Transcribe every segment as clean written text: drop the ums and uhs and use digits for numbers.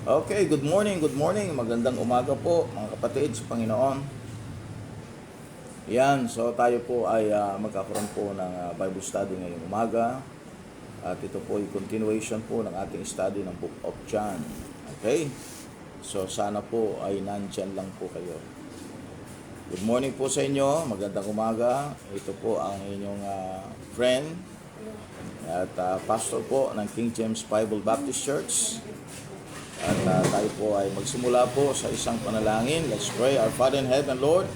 Okay, good morning, good morning. Magandang umaga po mga kapatid sa Panginoon. Yan, so tayo po ay magkakaroon po ng Bible study ngayong umaga. At ito po ay continuation po ng ating study ng Book of John. Okay? So sana po ay nandyan lang po kayo. Good morning po sa inyo, magandang umaga. Ito po ang inyong friend at pastor po ng King James Bible Baptist Church. At tayo po ay magsimula po sa isang panalangin. Let's pray. Our Father in heaven, Lord,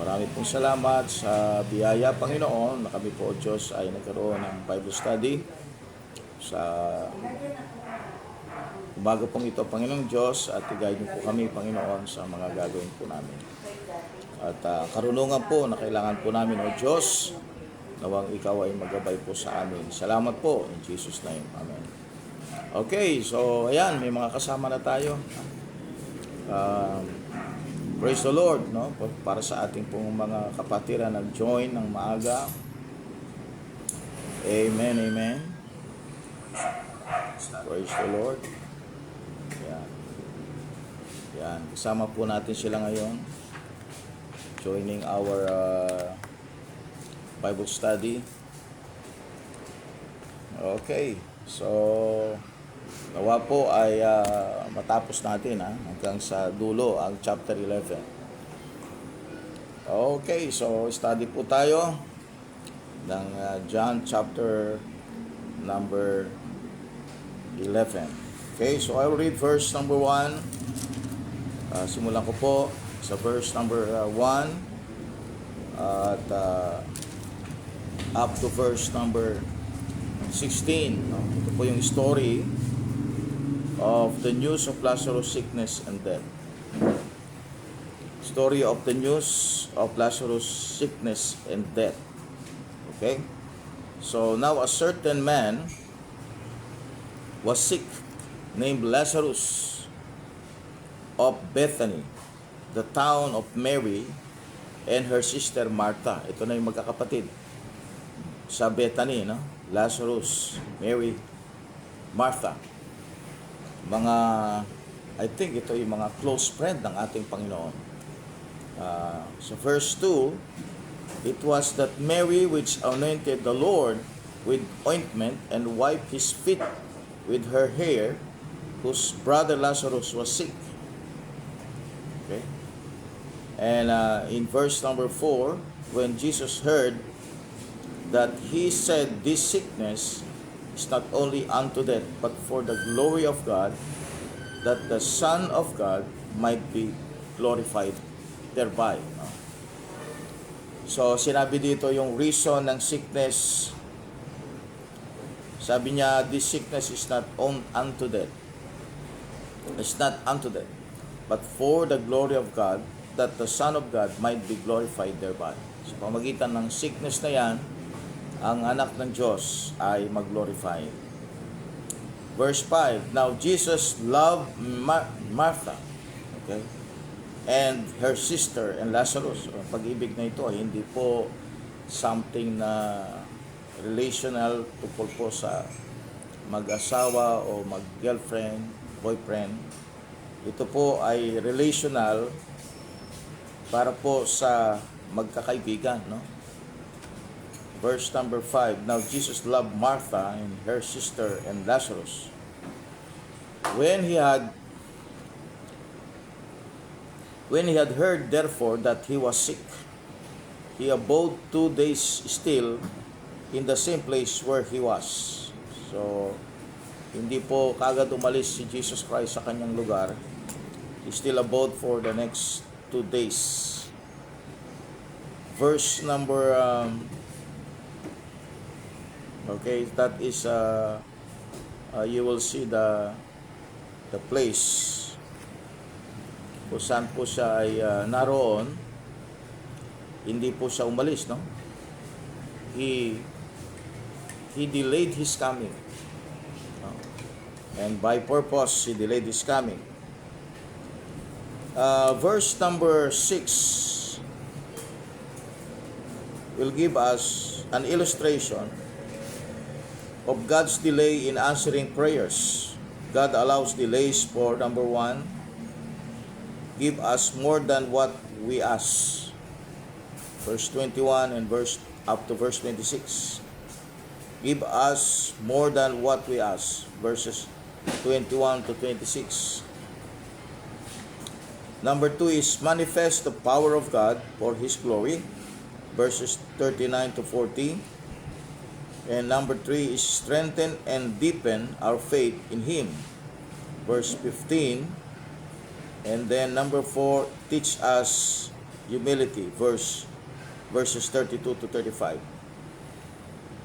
marami pong salamat sa biyaya, Panginoon, na kami po, Diyos, ay nagkaroon ng Bible study sa umaga pong ito, Panginoong Diyos, at i-guide niyo po kami, Panginoon, sa mga gagawin po namin. At karunungan po na kailangan po namin, O Diyos, nawang ikaw ay magabay po sa amin. Salamat po, in Jesus' name. Amen. Okay, so ayan, may mga kasama na tayo. Praise the Lord, no? Para sa ating pong mga kapatiran nag-join ng maaga. Amen, amen. Praise the Lord. Ayan. Ayan, kasama po natin sila ngayon. Joining our Bible study. Okay, so nawa po ay matapos natin hanggang sa dulo ang chapter 11. Okay, so study po tayo ng John chapter number 11. Okay, so I will read verse number 1. Simulan ko po sa verse number 1 at up to verse number 16. Ito po yung story of the news of Lazarus' sickness and death. Story of the news of Lazarus' sickness and death. Okay? So now a certain man was sick, named Lazarus of Bethany, the town of Mary and her sister Martha. Ito na yung magkakapatid sa Bethany, no? Lazarus, Mary, Martha. Mga, I think ito yung mga close friend ng ating Panginoon. So verse 2, it was that Mary which anointed the Lord with ointment and wiped his feet with her hair, whose brother Lazarus was sick. Okay? And in verse number 4, when Jesus heard that he said this sickness is not only unto death, but for the glory of God, that the Son of God might be glorified thereby. So, sinabi dito yung reason ng sickness. Sabi niya, this sickness is not unto death. It's not unto death, but for the glory of God, that the Son of God might be glorified thereby. So, pamagitan ng sickness na yan, ang anak ng Diyos ay mag-glorify. Verse 5, now Jesus loved Martha, okay, and her sister and Lazarus. Ang pag-ibig na ito ay hindi po something na relational tungkol po sa mag-asawa o mag-girlfriend, boyfriend. Ito po ay relational para po sa magkakaibigan, no? Verse number 5, now Jesus loved Martha and her sister and Lazarus. When he had heard therefore that he was sick, he abode 2 days still in the same place where he was. So, hindi po kagad umalis si Jesus Christ sa kanyang lugar. He still abode for the next 2 days. Verse number okay, that is you will see the place kung saan po siya ay naroon. Hindi po siya umalis, no? He delayed his coming, no? And by purpose he delayed his coming. Verse number 6 will give us an illustration of God's delay in answering prayers. God allows delays for, number one, give us more than what we ask. Verse 21 and up to verse 26. Give us more than what we ask. Verses 21 to 26. Number 2 is manifest the power of God for His glory. Verses 39 to 40. And number 3 is strengthen and deepen our faith in Him. Verse 15. And then number 4, teach us humility. Verses 32 to 35.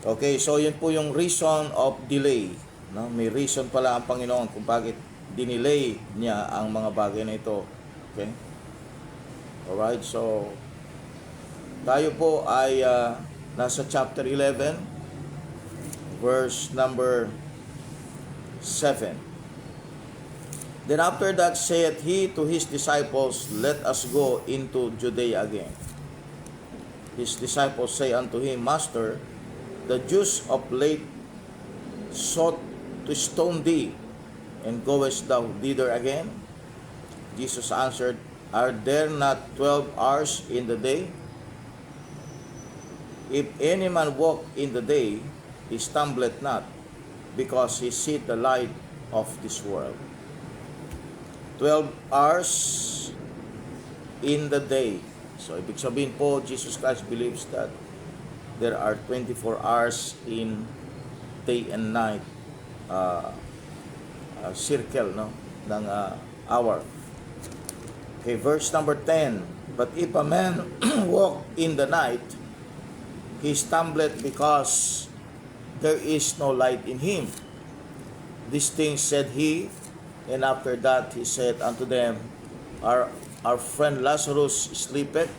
Okay, so yun po yung reason of delay. No? May reason pala ang Panginoon kung bakit dinelay niya ang mga bagay na ito. Okay? Alright, so tayo po ay nasa chapter 11, verse number 7. Then after that saith he to his disciples, let us go into Judea again. His disciples say unto him, Master, the Jews of late sought to stone thee, and goest thou thither again? Jesus answered, Are there not 12 hours in the day? If any man walk in the day, he stumbleth not, because he seeth the light of this world. 12 hours in the day. So, ibig sabihin po, Jesus Christ believes that there are 24 hours in day and night circle, no, ng hour. Okay, verse number 10. But if a man walk in the night, he stumbleth because there is no light in him. These things said he, and after that he said unto them, Our friend Lazarus sleepeth,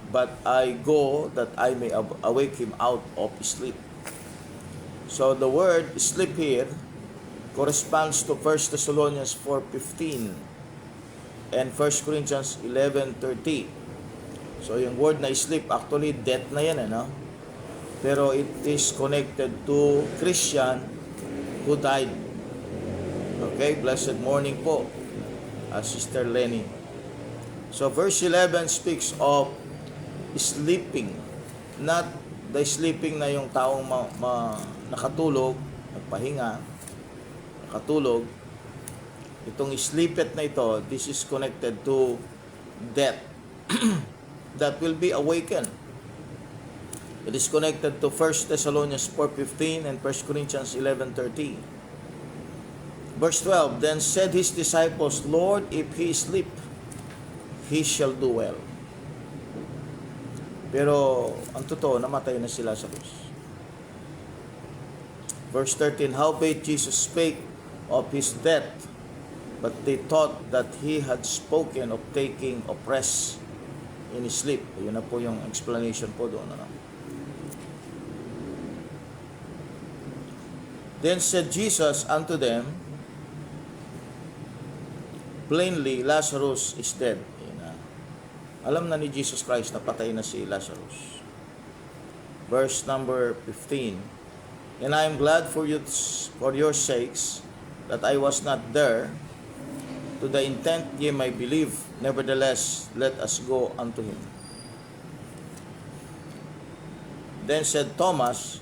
but I go that I may awake him out of sleep. So the word sleep here corresponds to 1 Thessalonians 4:15 and 1 Corinthians 11:30. So yung word na sleep, actually death na yan, no? Pero it is connected to Christian who died. Okay, blessed morning po, Sister Lenny. So verse 11 speaks of sleeping, not the sleeping na yung taong nakatulog, nagpahinga, nakatulog. Itong sleepet na ito, this is connected to death that will be awakened. It is connected to 1 Thessalonians 4:15 and 1 Corinthians 11:30. Verse 12, Then said his disciples, Lord, if he sleep, he shall do well. Pero ang totoo, namatay na sila sa krus. Verse 13, Howbeit Jesus spake of his death, but they thought that he had spoken of taking of rest in his sleep. Yun na po yung explanation po doon. Ano? Then said Jesus unto them, Plainly, Lazarus is dead. Alam na ni Jesus Christ na patay na si Lazarus. Verse number 15. And I am glad for your sakes that I was not there, to the intent ye may believe. Nevertheless, let us go unto him. Then said Thomas,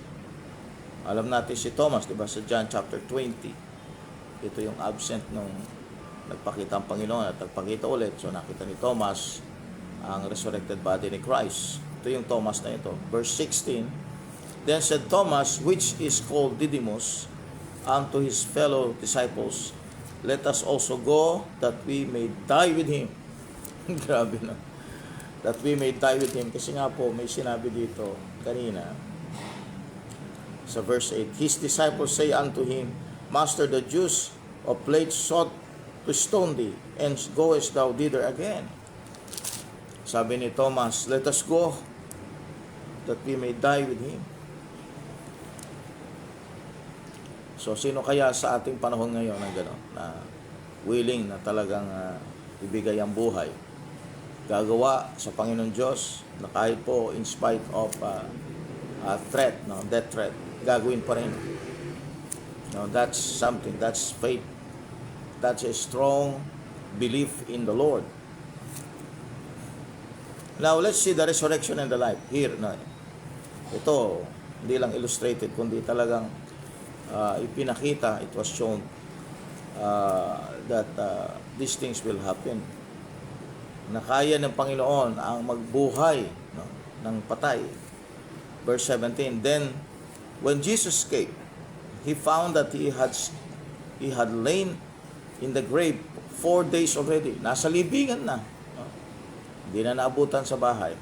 alam natin si Thomas, diba, sa John chapter 20. Ito yung absent nung nagpakita ang Panginoon at nagpakita ulit. So nakita ni Thomas ang resurrected body ni Christ. Ito yung Thomas na ito. Verse 16, Then said Thomas, which is called Didymus, unto his fellow disciples, Let us also go, that we may die with him. Grabe na. That we may die with him. Kasi nga po, may sinabi dito kanina, sa verse 8, His disciples say unto him, Master, the Jews of late sought to stone thee, and goest thou thither again? Sabi ni Thomas, let us go, that we may die with him. So, sino kaya sa ating panahon ngayon na gano'n, na willing na talagang ibigay ang buhay, gagawa sa Panginoon Diyos, na kahit po in spite of threat, no, death threat, gagawin pa rin. Now, that's something. That's faith. That's a strong belief in the Lord. Now, let's see the resurrection and the life. Here, na ito, hindi lang illustrated, kundi talagang ipinakita, it was shown that these things will happen. Na kaya ng Panginoon ang magbuhay, no, ng patay. Verse 17, then, when Jesus came, he found that he had lain in the grave 4 days already. Nasa libingan na. No? Hindi na naabutan sa bahay.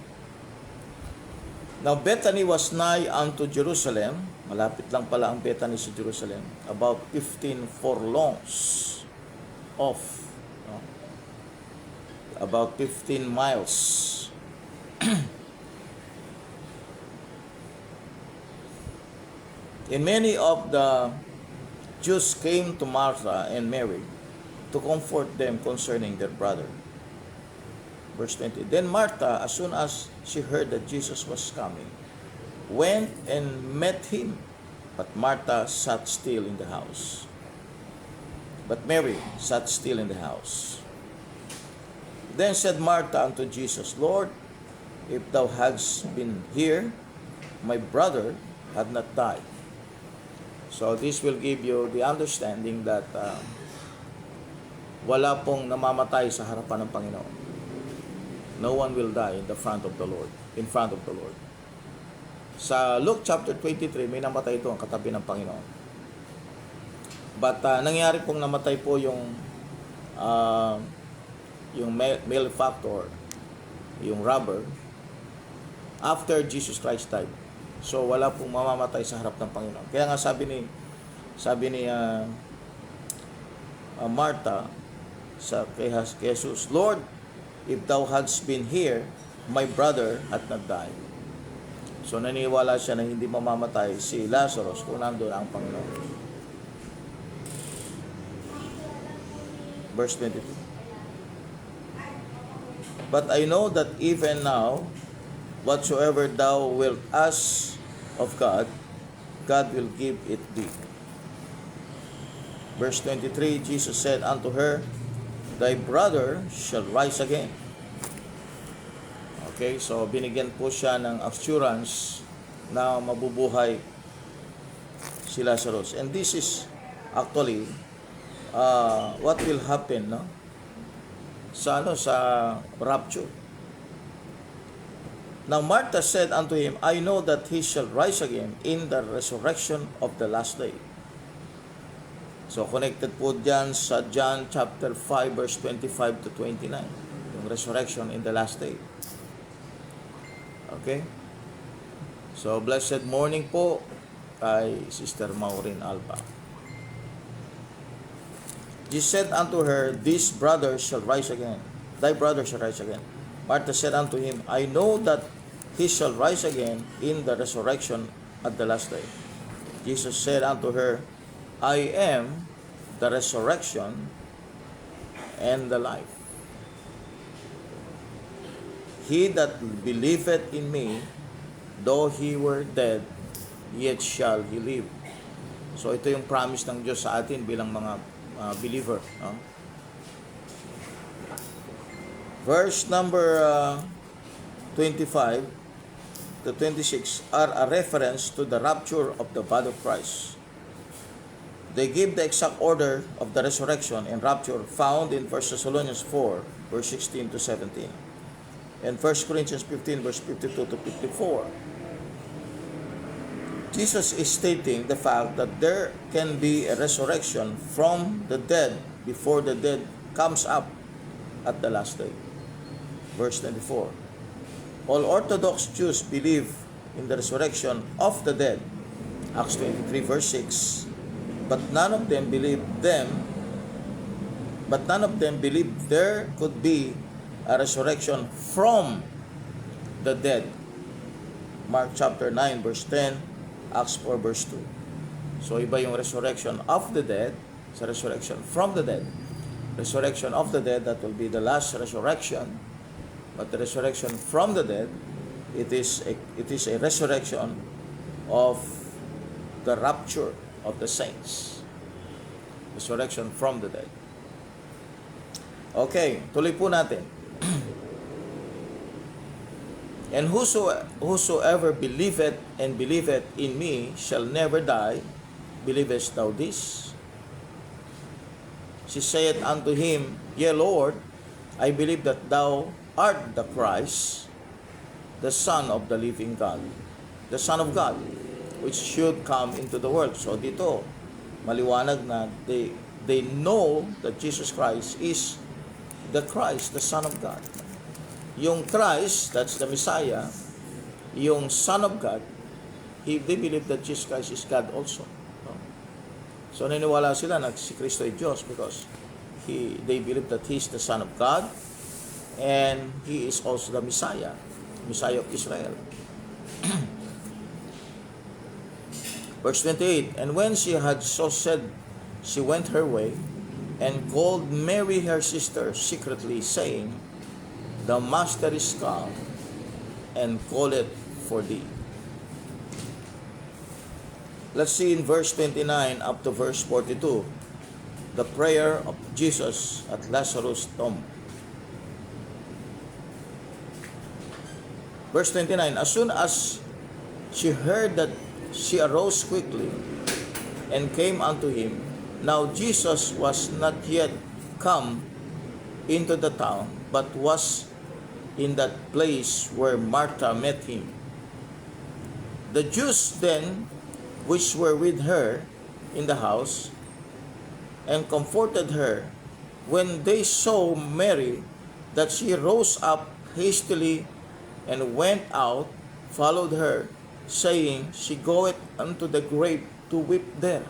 Now, Bethany was nigh unto Jerusalem. Malapit lang pala ang Bethany sa Jerusalem. About 15 furlongs off. No? About 15 miles. And many of the Jews came to Martha and Mary to comfort them concerning their brother. Verse 20, then Martha, as soon as she heard that Jesus was coming, went and met him. But Martha sat still in the house. But Mary sat still in the house. Then said Martha unto Jesus, Lord, if thou hadst been here, my brother had not died. So this will give you the understanding that wala pong namamatay sa harapan ng Panginoon. No one will die in front of the Lord. Sa Luke chapter 23, may namatay ito ang katabi ng Panginoon. But nangyari pong namatay po yung malefactor, yung robber, after Jesus Christ died. So wala pong mamamatay sa harap ng Panginoon. Kaya nga sabi ni Martha kay Jesus, Lord, if thou hadst been here, my brother had not died. So naniwala siya na hindi mamamatay si Lazarus kung nandoon ang Panginoon. Verse 22. But I know that even now, whatsoever thou wilt ask of God, God will give it thee. Verse 23, Jesus said unto her, thy brother shall rise again. Okay, so binigyan po siya ng assurance na mabubuhay si Lazarus. And this is actually what will happen, no? Sa rapture. Now Martha said unto him, I know that he shall rise again in the resurrection of the last day. So connected po dyan sa John chapter 5 verse 25 to 29. Yung resurrection in the last day. Okay? So blessed morning po kay Sister Maureen Alba. Jesus said unto her, this brother shall rise again. Thy brother shall rise again. Martha said unto him, I know that he shall rise again in the resurrection at the last day. Jesus said unto her, I am the resurrection and the life. He that believeth in me, though he were dead, yet shall he live. So ito yung promise ng Diyos sa atin bilang mga believer. No? Verse number 25 to 26 are a reference to the rapture of the body of Christ. They give the exact order of the resurrection and rapture found in 1 Thessalonians 4, verse 16 to 17. And 1 Corinthians 15, verse 52 to 54. Jesus is stating the fact that there can be a resurrection from the dead before the dead comes up at the last day. Verse 24. All Orthodox Jews believe in the resurrection of the dead. Acts 23, verse 6. But none of them believed there could be a resurrection from the dead. Mark chapter 9, verse 10, Acts 4, verse 2. So iba yung resurrection of the dead sa resurrection from the dead. Resurrection of the dead, that will be the last resurrection. But the resurrection from the dead, it is a resurrection of the rapture of the saints. Resurrection from the dead. Okay, tuloy po natin. And whosoever believeth and believeth in me shall never die. Believest thou this? She saith unto him, Yea, Lord, I believe that thou art the Christ, the Son of the living God, the Son of God, which should come into the world. So dito, maliwanag na they know that Jesus Christ is the Christ, the Son of God. Yung Christ, that's the Messiah, yung Son of God, they believe that Jesus Christ is God also. No? So naniniwala sila na si Kristo ay Diyos because they believe that He is the Son of God and He is also the Messiah of Israel. Verse 28, And when she had so said, she went her way, and called Mary her sister secretly, saying, The Master is come, and calleth for thee. Let's see in verse 29 up to verse 42, the prayer of Jesus at Lazarus' tomb. Verse 29, As soon as she heard that, she arose quickly, and came unto him. Now Jesus was not yet come into the town, but was in that place where Martha met him. The Jews then, which were with her in the house, and comforted her, when they saw Mary, that she rose up hastily, and went out, followed her, saying, She goeth unto the grave to weep there.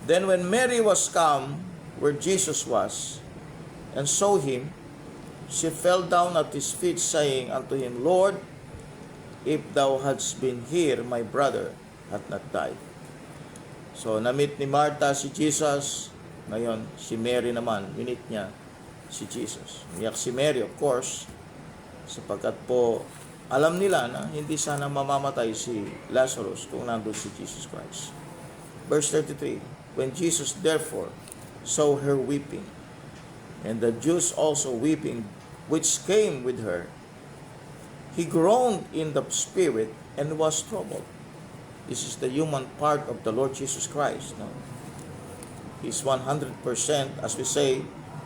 Then when Mary was come where Jesus was, and saw him, she fell down at his feet, saying unto him, Lord, if thou hadst been here, my brother had not died. So, na-meet ni Martha si Jesus. Ngayon, si Mary naman, minit niya si Jesus. Umiyak si Mary, of course, sapagkat po, alam nila na hindi sana mamamatay si Lazarus kung nandun si Jesus Christ. Verse 33, When Jesus therefore saw her weeping, and the Jews also weeping, which came with her, he groaned in the spirit and was troubled. This is the human part of the Lord Jesus Christ. No? He's 100%, as we say,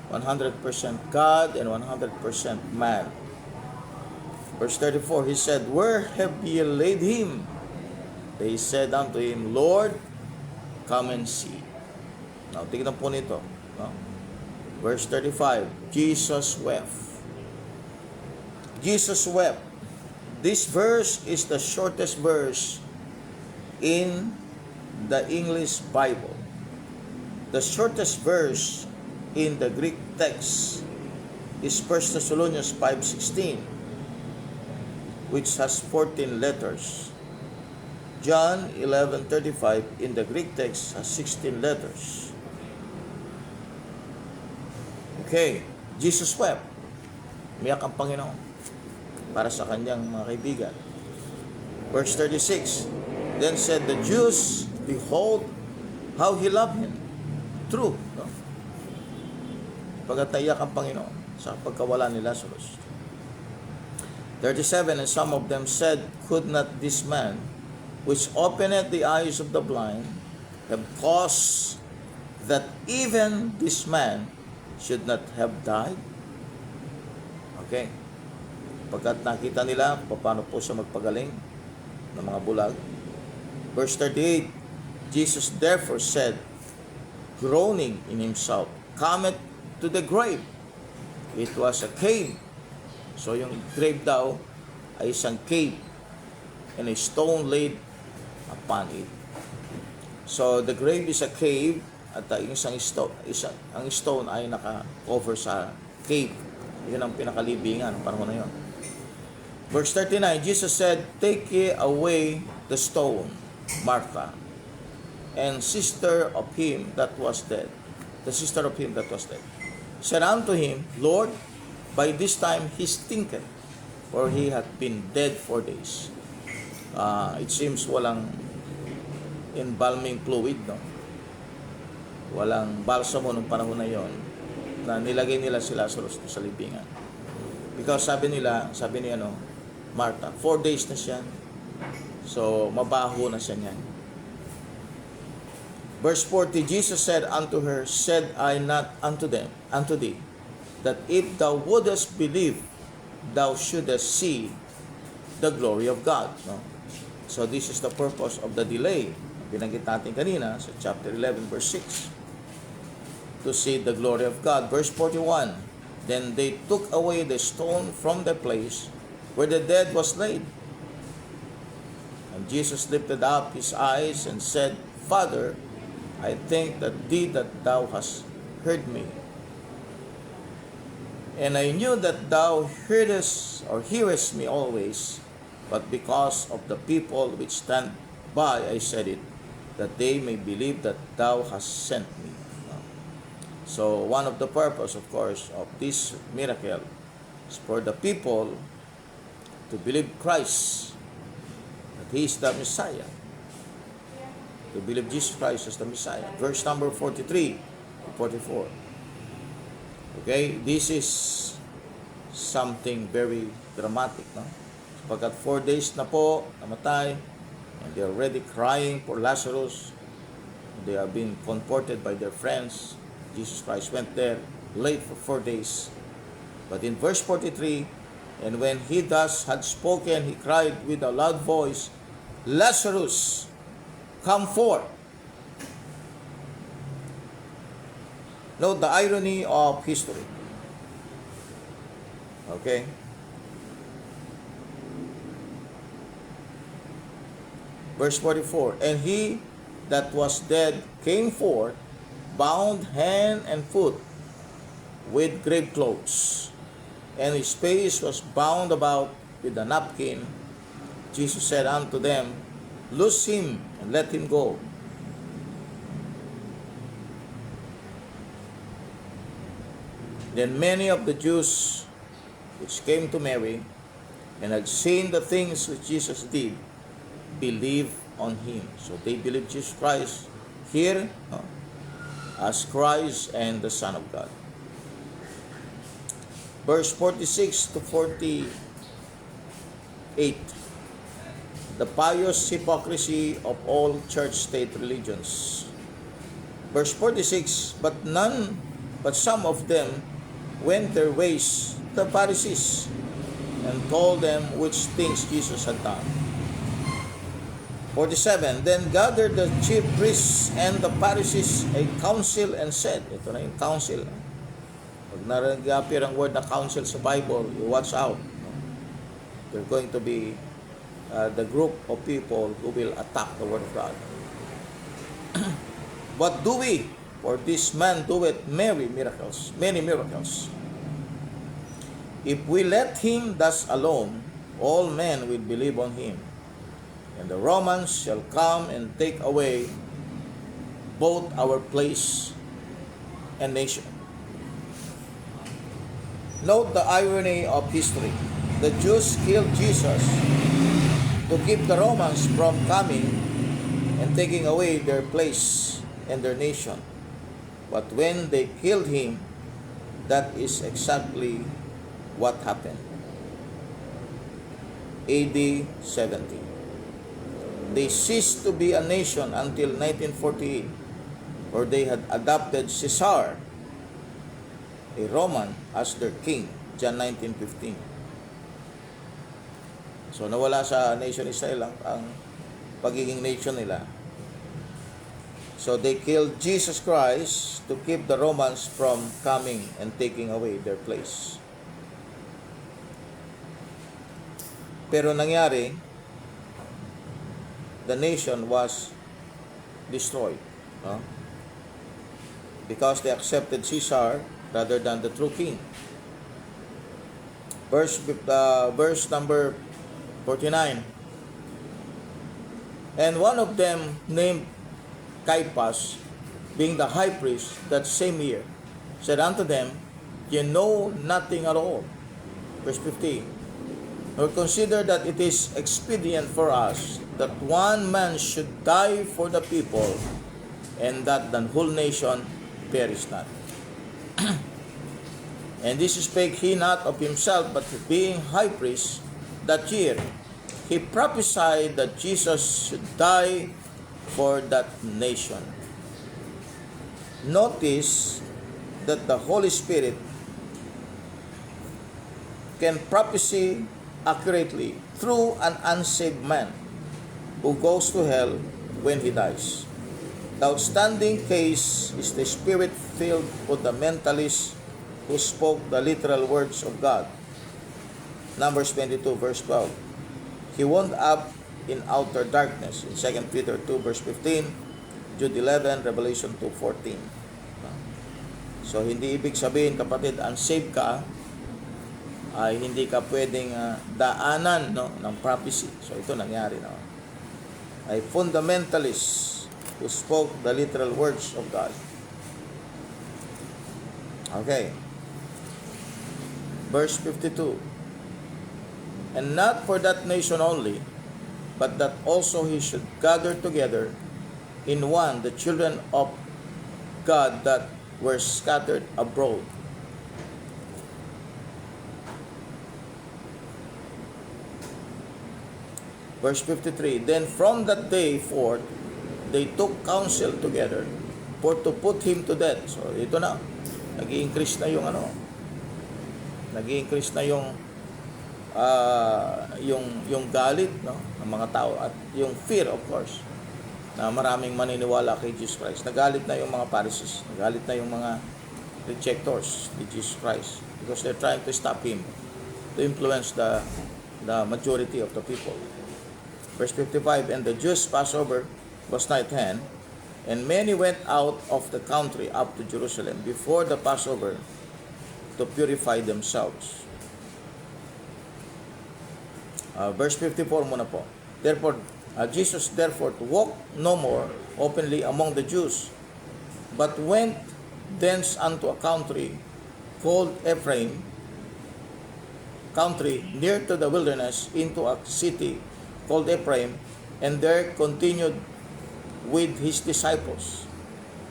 100% God and 100% man. Verse 34, he said, Where have ye laid him? They said unto him, Lord, come and see. Now, tignan po nito. No? Verse 35, Jesus wept. Jesus wept. This verse is the shortest verse in the English Bible. The shortest verse in the Greek text is 1 Thessalonians 5:16, which has 14 letters. John 11:35 in the Greek text has 16 letters. Okay, Jesus wept. Umiyak ang Panginoon para sa kanyang mga kaibigan. Verse 36, Then said the Jews, Behold, how he loved him. True. No? Pagkat naiyak ang Panginoon sa pagkawala ni Lazarus. 37, And some of them said, Could not this man, which openeth the eyes of the blind, have caused that even this man should not have died? Okay. Pagkat nakita nila, paano po siya magpagaling ng mga bulag. Verse 38, Jesus therefore said, groaning in himself, cometh to the grave. It was a cave. So yung grave daw ay isang cave, and a stone laid upon it. So the grave is a cave, at ang stone ay naka-cover sa cave. Yun ang pinakalibingan ng panahon na yun. Verse 39, Jesus said, Take ye away the stone, Martha, and sister of him that was dead. The sister of him that was dead said unto him, Lord, by this time he stinketh, for he hath been dead 4 days. It seems walang embalming fluid, no? Walang balsamo nung panahon na yon na nilagay nila si Lazarus sa libingan. Because sabi ni Martha, 4 days na siya. So, mabaho na siya niyan. Verse 40, Jesus said unto her, said I not unto thee, that if thou wouldest believe, thou shouldest see the glory of God. No? So, this is the purpose of the delay. Binanggit natin kanina sa chapter 11, verse 6. To see the glory of God. Verse 41, then they took away the stone from the place where the dead was laid. And Jesus lifted up his eyes and said, Father, I thank thee that thou hast heard me. And I knew that thou hearest me always, but because of the people which stand by, I said it, that they may believe that thou hast sent me. So one of the purpose, of course, of this miracle is for the people to believe Christ, that He is the Messiah. To believe Jesus Christ as the Messiah. Verse number 43 to 44. Okay, this is something very dramatic, no? Pagkat 4 days na po, namatay, and they are already crying for Lazarus. They are being comforted by their friends. Jesus Christ went there late for 4 days. But in verse 43, and when he thus had spoken, he cried with a loud voice, Lazarus, come forth. Note the irony of history. Okay? Verse 44, and he that was dead came forth, bound hand and foot with grave clothes, and his face was bound about with a napkin. Jesus said unto them, loose him and let him go. Then many of the Jews which came to Mary and had seen the things which Jesus did believed on him. So they believed Jesus Christ here as Christ and the Son of God. Verse 46 to 48. The pious hypocrisy of all church-state religions. Verse 46, but some of them went their ways to the Pharisees and told them which things Jesus had done. 47, then gathered the chief priests and the Pharisees a council and said, ito na yung council. Pag nag-appear ang word na council sa Bible, you watch out. They're going to be the group of people who will attack the word of God. What do we? For this man doeth many miracles. If we let him thus alone, all men will believe on him. And the Romans shall come and take away both our place and nation. Note the irony of history. The Jews killed Jesus to keep the Romans from coming and taking away their place and their nation. But when they killed him, that is exactly what happened. AD 70. They ceased to be a nation until 1948, where they had adopted Caesar, a Roman, as their king, John 19:15. So nawala sa nation Israel ang pagiging nation nila. So they killed Jesus Christ to keep the Romans from coming and taking away their place. Pero nangyari, the nation was destroyed, no? Because they accepted Caesar rather than the true king. Verse number 49. And one of them, named Caiaphas, being the high priest that same year, said unto them, ye know nothing at all. Verse 50. Nor consider that it is expedient for us that one man should die for the people, and that the whole nation perish not. And this spake he not of himself, but being high priest that year, he prophesied that Jesus should die for that nation. Notice that the Holy Spirit can prophesy accurately through an unsaved man who goes to hell when he dies. The outstanding case is the Spirit-filled fundamentalist who spoke the literal words of God. Numbers 22 verse 12. He wound up in outer darkness in 2 Peter 2 verse 15, Jude 11, Revelation 2:14. So hindi ibig sabihin, kapatid, unsaved ka ay hindi ka pwedeng daanan, no, ng prophecy. So ito nangyari na. Ay fundamentalist who spoke the literal words of God. Okay. Verse 52. And not for that nation only, but that also he should gather together in one the children of God that were scattered abroad. Verse 53, then from that day forth, they took counsel together for to put him to death. So ito na, nag-i-increase na yung nag-i-increase na yung galit, no, ng mga tao, at yung fear, of course, na maraming maniniwala kay Jesus Christ. Nagalit na yung mga Pharisees, nagalit na yung mga rejectors ni Jesus Christ, because they're trying to stop him to influence the majority of the people. Verse 55, and the Jews' Passover was nigh at hand, and many went out of the country up to Jerusalem before the Passover to purify themselves. Verse 54 muna po. Therefore, Jesus therefore walked no more openly among the Jews, but went thence unto a country called Ephraim, country near to the wilderness, into a city called Ephraim, and there continued with his disciples.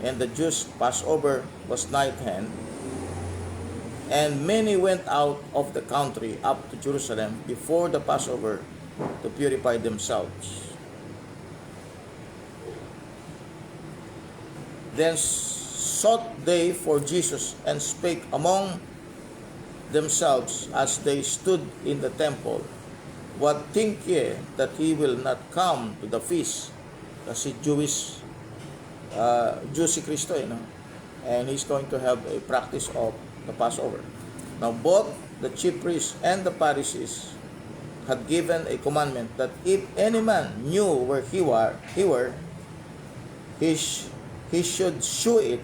And the Jews' Passover was nigh at hand, and many went out of the country up to Jerusalem before the Passover to purify themselves. Then sought they for Jesus, and spake among themselves as they stood in the temple, what think ye that he will not come to the feast? Kasi Jew si Kristo, no? And he's going to have a practice of the Passover. Now both the chief priests and the Pharisees had given a commandment that if any man knew where he were, he should shew it,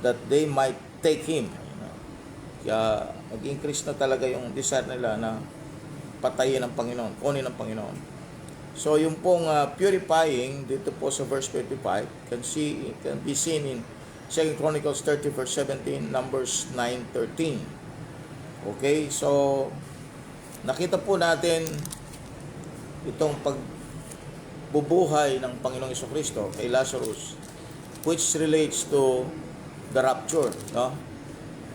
that they might take him. Kaya nag-increase na talaga yung desire nila na patayin ng Panginoon, kunin ng Panginoon. So yung pong purifying dito po sa verse 55 can be seen in 2 Chronicles 30 verse 17, Numbers 9:13. Okay, so nakita po natin itong pagbubuhay ng Panginoong Jesucristo kay Lazarus, which relates to the rapture, no?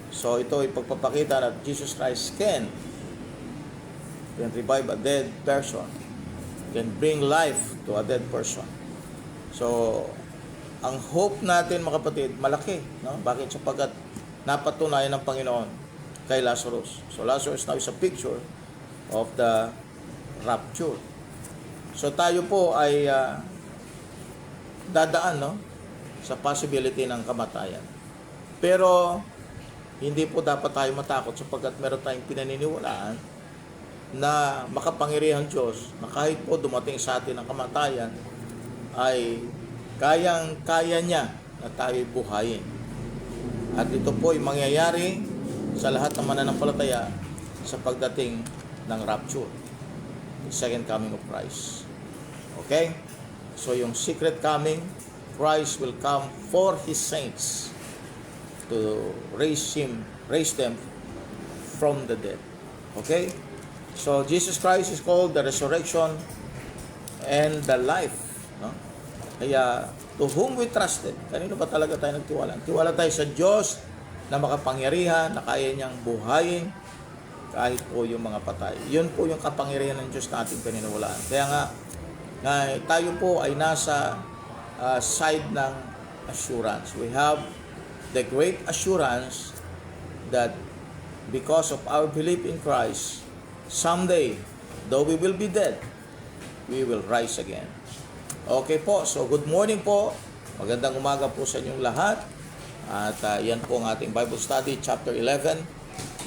So ito ay pagpapakita that Jesus Christ can revive a dead person, can bring life to a dead person. So ang hope natin, mga kapatid, malaki, no? Bakit? Sapagkat napatunayan ng Panginoon kay Lazarus. So Lazarus now is a picture of the rapture. So tayo po ay dadaan, no, sa possibility ng kamatayan. Pero hindi po dapat tayo matakot, sapagkat meron tayong pinaniniwalaan na makapangyarihang Diyos, na kahit po dumating sa atin ang kamatayan, ay kaya niya na tayo buhayin. At ito po ay mangyayari sa lahat ng mananampalataya sa pagdating ng rapture, the second coming of Christ. Okay? So yung secret coming, Christ will come for His saints to raise them from the dead. Okay? So, Jesus Christ is called the resurrection and the life. No? Kaya, to whom we trusted, kanino ba talaga tayo nagtiwala? Tiwala tayo sa Diyos na makapangyarihan, na kaya niyang buhayin kahit po yung mga patay. Yun po yung kapangyarihan ng Diyos natin paniniwalaan. Kaya nga, tayo po ay nasa side ng assurance. We have the great assurance that because of our belief in Christ, someday, though we will be dead, we will rise again. Okay po, so good morning po. Magandang umaga po sa inyong lahat. At yan po ang ating Bible study, chapter 11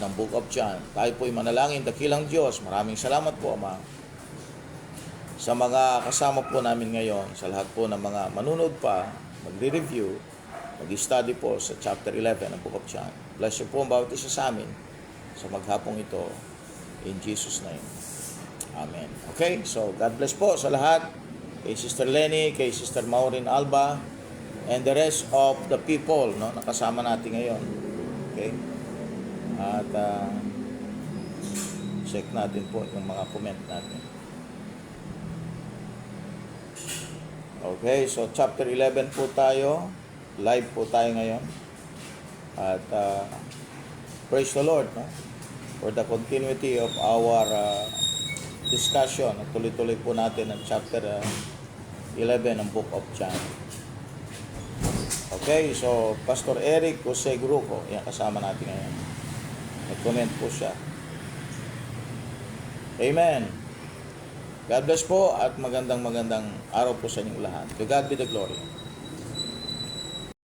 ng Book of John. Tayo po ay manalangin, dakilang Diyos. Maraming salamat po, Ama, sa mga kasama po namin ngayon, sa lahat po ng mga manunod pa, magre-review, mag-study po sa chapter 11 ng Book of John. Bless you po ang bawat isa sa amin sa maghapong ito. In Jesus' name. Amen. Okay, so God bless po sa lahat. Kay Sister Lenny, kay Sister Maureen Alba, and the rest of the people, no, nakasama natin ngayon. Okay? At check natin po yung mga comment natin. Okay, so chapter 11 po tayo. Live po tayo ngayon. At praise the Lord, no? For the continuity of our discussion. At tuloy-tuloy po natin ang chapter 11 ng Book of John. Okay, so Pastor Eric Jose Grupo, yan kasama natin ngayon. Nag-comment po siya. Amen. God bless po at magandang araw po sa inyong lahat. To God be the glory.